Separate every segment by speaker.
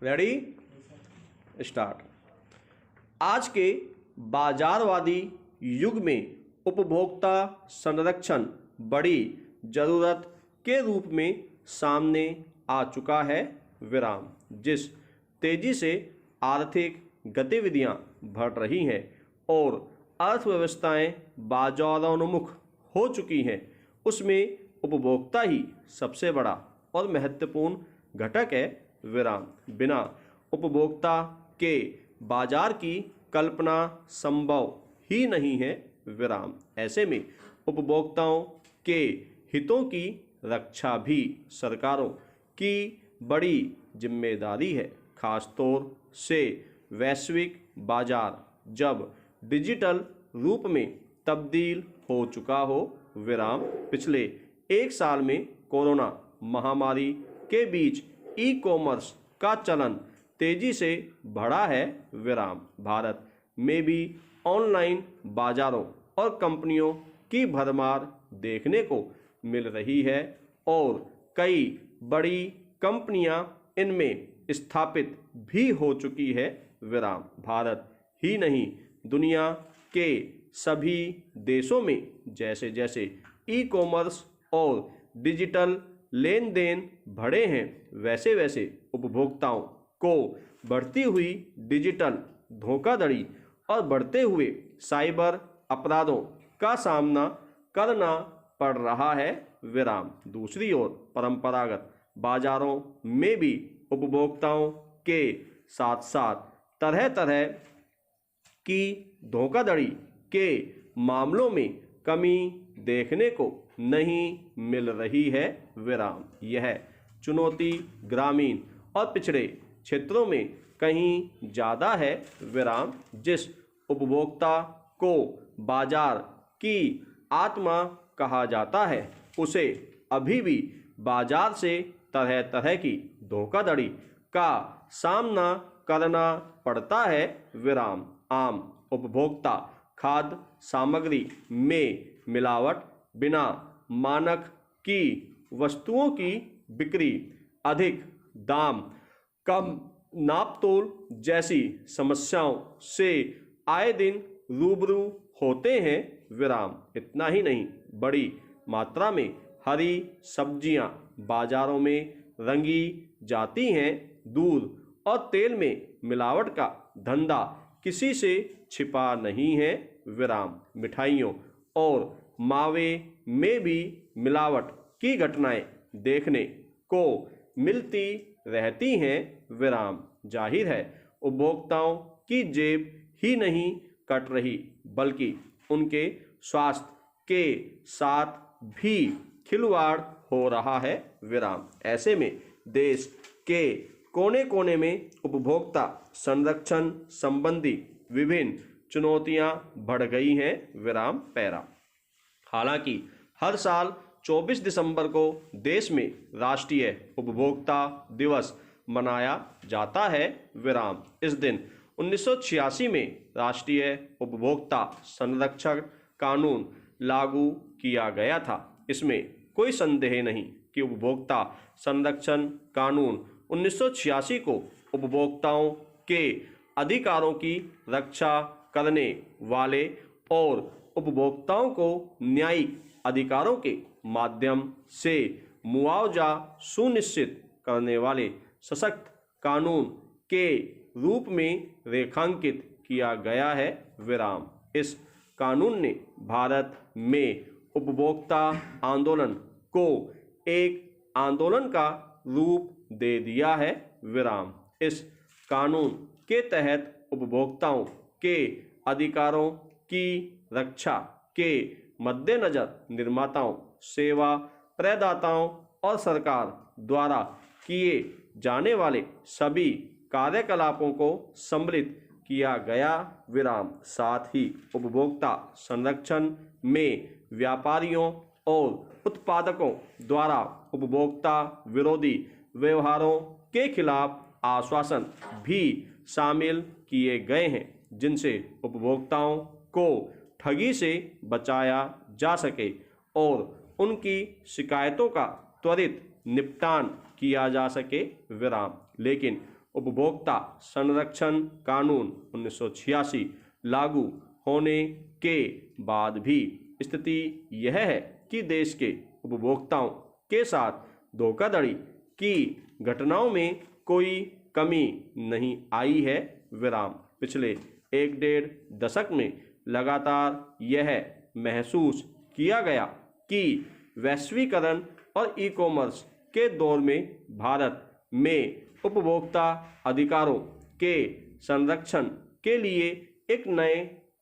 Speaker 1: Ready start. आज के बाजारवादी युग में उपभोक्ता संरक्षण बड़ी जरूरत के रूप में सामने आ चुका है। विराम। जिस तेजी से आर्थिक गतिविधियां बढ़ रही हैं और अर्थव्यवस्थाएं बाजारोन्मुख हो चुकी हैं, उसमें उपभोक्ता ही सबसे बड़ा और महत्वपूर्ण घटक है। विराम। बिना उपभोक्ता के बाजार की कल्पना संभव ही नहीं है। विराम। ऐसे में उपभोक्ताओं के हितों की रक्षा भी सरकारों की बड़ी जिम्मेदारी है, खासतौर से वैश्विक बाजार जब डिजिटल रूप में तब्दील हो चुका हो। विराम। पिछले एक साल में कोरोना महामारी के बीच ई कॉमर्स का चलन तेजी से बढ़ा है। विराम। भारत में भी ऑनलाइन बाजारों और कंपनियों की भरमार देखने को मिल रही है और कई बड़ी कंपनियां इनमें स्थापित भी हो चुकी है। विराम। भारत ही नहीं, दुनिया के सभी देशों में जैसे जैसे ई कॉमर्स और डिजिटल लेन देन बढ़े हैं, वैसे वैसे उपभोक्ताओं को बढ़ती हुई डिजिटल धोखाधड़ी और बढ़ते हुए साइबर अपराधों का सामना करना पड़ रहा है। विराम। दूसरी ओर परंपरागत बाजारों में भी उपभोक्ताओं के साथ साथ तरह तरह की धोखाधड़ी के मामलों में कमी देखने को नहीं मिल रही है। विराम। यह चुनौती ग्रामीण और पिछड़े क्षेत्रों में कहीं ज़्यादा है। विराम। जिस उपभोक्ता को बाजार की आत्मा कहा जाता है, उसे अभी भी बाजार से तरह तरह की धोखाधड़ी का सामना करना पड़ता है। विराम। आम उपभोक्ता खाद्य सामग्री में मिलावट, बिना मानक की वस्तुओं की बिक्री, अधिक दाम, कम नापतोल जैसी समस्याओं से आए दिन रूबरू होते हैं। विराम। इतना ही नहीं, बड़ी मात्रा में हरी सब्जियां बाजारों में रंगी जाती हैं। दूध और तेल में मिलावट का धंधा किसी से छिपा नहीं है। विराम। मिठाइयों और मावे में भी मिलावट की घटनाएं देखने को मिलती रहती हैं। विराम। जाहिर है, उपभोक्ताओं की जेब ही नहीं कट रही, बल्कि उनके स्वास्थ्य के साथ भी खिलवाड़ हो रहा है। विराम। ऐसे में देश के कोने कोने में उपभोक्ता संरक्षण संबंधी विभिन्न चुनौतियां बढ़ गई हैं। विराम। पैरा। हालांकि हर साल 24 दिसंबर को देश में राष्ट्रीय उपभोक्ता दिवस मनाया जाता है। विराम। इस दिन 1986 में राष्ट्रीय उपभोक्ता संरक्षण कानून लागू किया गया था। इसमें कोई संदेह नहीं कि उपभोक्ता संरक्षण कानून 1986 को उपभोक्ताओं के अधिकारों की रक्षा करने वाले और उपभोक्ताओं को न्यायिक अधिकारों के माध्यम से मुआवजा सुनिश्चित करने वाले सशक्त कानून के रूप में रेखांकित किया गया है। विराम। इस कानून ने भारत में उपभोक्ता आंदोलन को एक आंदोलन का रूप दे दिया है। विराम। इस कानून के तहत उपभोक्ताओं के अधिकारों की रक्षा के मद्देनजर निर्माताओं, सेवा प्रदाताओं और सरकार द्वारा किए जाने वाले सभी कार्यकलापों को सम्मिलित किया गया। विराम। साथ ही उपभोक्ता संरक्षण में व्यापारियों और उत्पादकों द्वारा उपभोक्ता विरोधी व्यवहारों के खिलाफ आश्वासन भी शामिल किए गए हैं, जिनसे उपभोक्ताओं को ठगी से बचाया जा सके और उनकी शिकायतों का त्वरित निपटान किया जा सके। विराम। लेकिन उपभोक्ता संरक्षण कानून 1986 लागू होने के बाद भी स्थिति यह है कि देश के उपभोक्ताओं के साथ धोखाधड़ी की घटनाओं में कोई कमी नहीं आई है। विराम। पिछले 1-1.5 दशक में लगातार यह महसूस किया गया कि वैश्वीकरण और ई कॉमर्स के दौर में भारत में उपभोक्ता अधिकारों के संरक्षण के लिए एक नए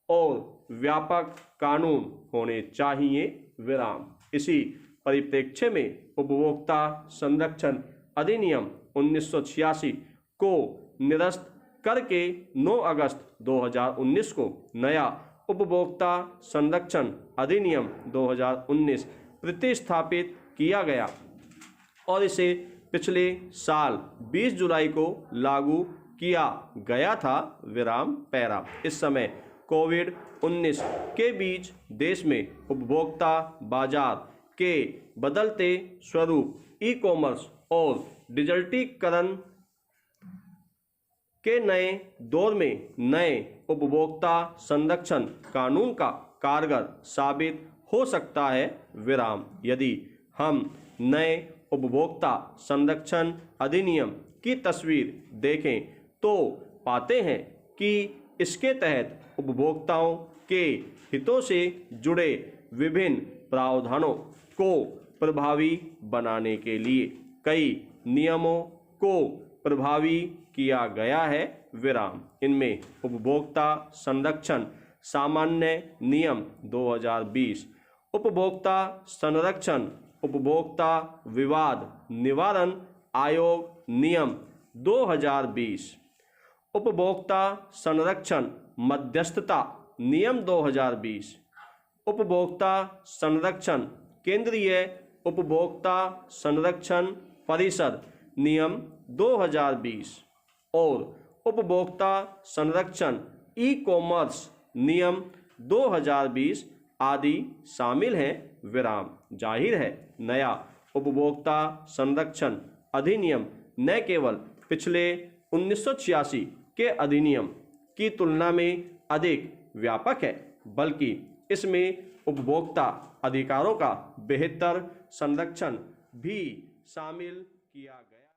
Speaker 1: और व्यापक कानून होने चाहिए। विराम। इसी परिप्रेक्ष्य में उपभोक्ता संरक्षण अधिनियम 1986 को निरस्त करके 9 अगस्त 2019 को नया उपभोक्ता संरक्षण अधिनियम 2019 प्रतिस्थापित किया गया और इसे पिछले साल 20 जुलाई को लागू किया गया था। विराम पैरा। इस समय कोविड-19 के बीच देश में उपभोक्ता बाजार के बदलते स्वरूप, ई कॉमर्स और डिजिटलीकरण के नए दौर में नए उपभोक्ता संरक्षण कानून का कारगर साबित हो सकता है। विराम। यदि हम नए उपभोक्ता संरक्षण अधिनियम की तस्वीर देखें तो पाते हैं कि इसके तहत उपभोक्ताओं के हितों से जुड़े विभिन्न प्रावधानों को प्रभावी बनाने के लिए कई नियमों को प्रभावी किया गया है। विराम। इनमें उपभोक्ता संरक्षण सामान्य नियम 2020, उपभोक्ता संरक्षण उपभोक्ता विवाद निवारण आयोग नियम 2020, उपभोक्ता संरक्षण मध्यस्थता नियम 2020, उपभोक्ता संरक्षण केंद्रीय उपभोक्ता संरक्षण परिषद नियम 2020 और उपभोक्ता संरक्षण ई कॉमर्स नियम 2020 आदि शामिल हैं। विराम। जाहिर है नया उपभोक्ता संरक्षण अधिनियम न केवल पिछले 1986 के अधिनियम की तुलना में अधिक व्यापक है बल्कि इसमें उपभोक्ता अधिकारों का बेहतर संरक्षण भी शामिल किया गया।